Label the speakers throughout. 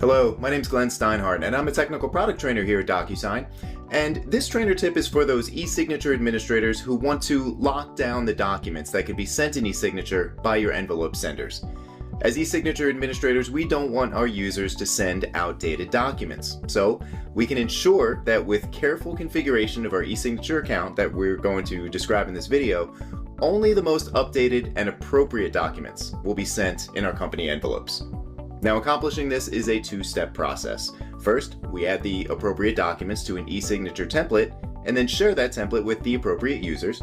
Speaker 1: Hello, my name is Glenn Steinhardt, and I'm a technical product trainer here at DocuSign. And this trainer tip is for those e-signature administrators who want to lock down the documents that can be sent in e-signature by your envelope senders. As e-signature administrators, we don't want our users to send outdated documents. So we can ensure that with careful configuration of our e-signature account that we're going to describe in this video, only the most updated and appropriate documents will be sent in our company envelopes. Now, accomplishing this is a two-step process. First, we add the appropriate documents to an e-signature template and then share that template with the appropriate users.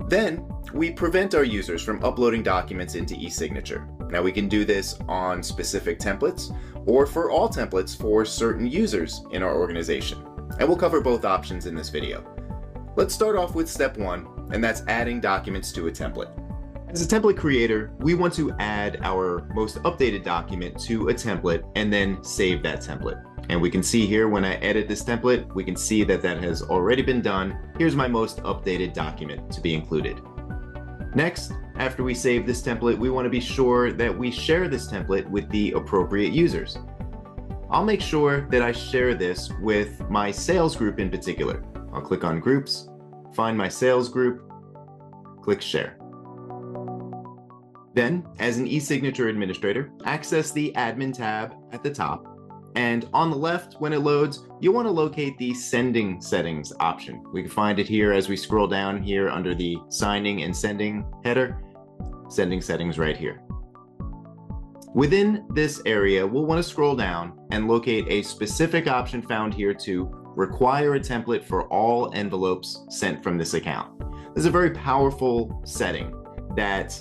Speaker 1: Then, we prevent our users from uploading documents into e-signature. Now, we can do this on specific templates or for all templates for certain users in our organization. And we'll cover both options in this video. Let's start off with step one, and that's adding documents to a template. As a template creator, we want to add our most updated document to a template and then save that template. And we can see here when I edit this template, we can see that that has already been done. Here's my most updated document to be included. Next, after we save this template, we want to be sure that we share this template with the appropriate users. I'll make sure that I share this with my sales group in particular. I'll click on Groups, find my sales group, click Share. Then, as an e-signature administrator, access the Admin tab at the top, and on the left, when it loads, you'll want to locate the Sending Settings option. We can find it here as we scroll down here under the Signing and Sending header, Sending Settings right here. Within this area, we'll want to scroll down and locate a specific option found here to require a template for all envelopes sent from this account. This is a very powerful setting that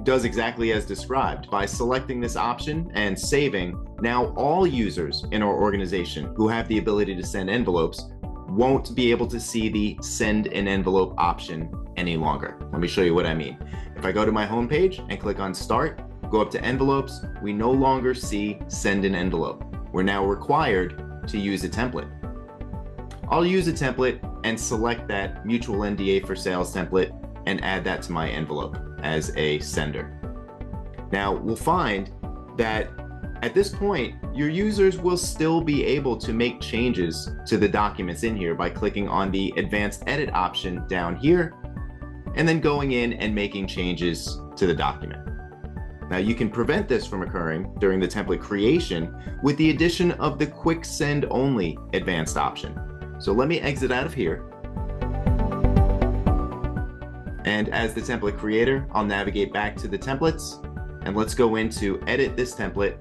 Speaker 1: does exactly as described. By selecting this option and saving, now all users in our organization who have the ability to send envelopes won't be able to see the Send an Envelope option any longer. Let me show you what I mean. If I go to my home page and click on Start, go up to Envelopes, we no longer see Send an Envelope. We're now required to use a template. I'll use a template and select that Mutual NDA for Sales template and add that to my envelope as a sender. Now, we'll find that at this point, your users will still be able to make changes to the documents in here by clicking on the Advanced Edit option down here, and then going in and making changes to the document. Now, you can prevent this from occurring during the template creation with the addition of the Quick Send Only advanced option. So let me exit out of here. And as the template creator, I'll navigate back to the templates, and let's go into Edit this template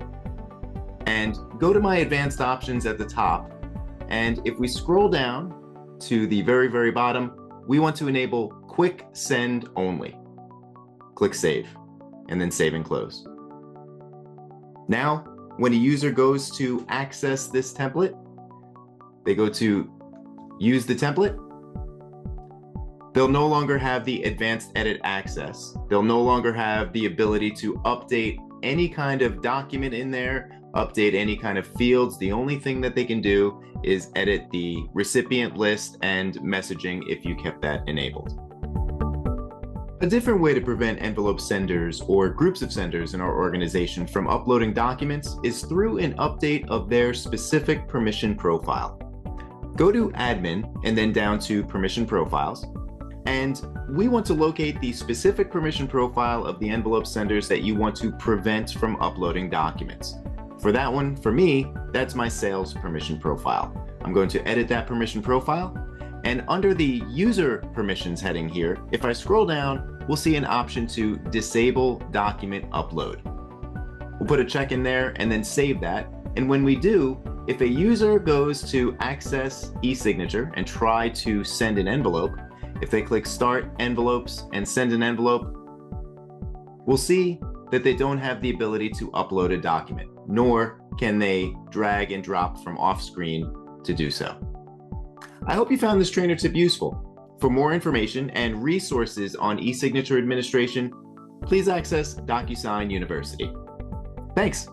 Speaker 1: and go to my advanced options at the top. And if we scroll down to the very, very bottom, we want to enable Quick Send Only. Click Save, and then Save and Close. Now, when a user goes to access this template, they go to Use the template, they'll no longer have the advanced edit access. They'll no longer have the ability to update any kind of document in there, update any kind of fields. The only thing that they can do is edit the recipient list and messaging if you kept that enabled. A different way to prevent envelope senders or groups of senders in our organization from uploading documents is through an update of their specific permission profile. Go to Admin and then down to Permission Profiles. And we want to locate the specific permission profile of the envelope senders that you want to prevent from uploading documents. For that one, for me, that's my sales permission profile. I'm going to edit that permission profile. And under the user permissions heading here, if I scroll down, we'll see an option to disable document upload. We'll put a check in there and then save that. And when we do, if a user goes to access e-signature and try to send an envelope, if they click Start Envelopes and Send an Envelope, we'll see that they don't have the ability to upload a document, nor can they drag and drop from off screen to do so. I hope you found this trainer tip useful. For more information and resources on e-signature administration, please access DocuSign University. Thanks.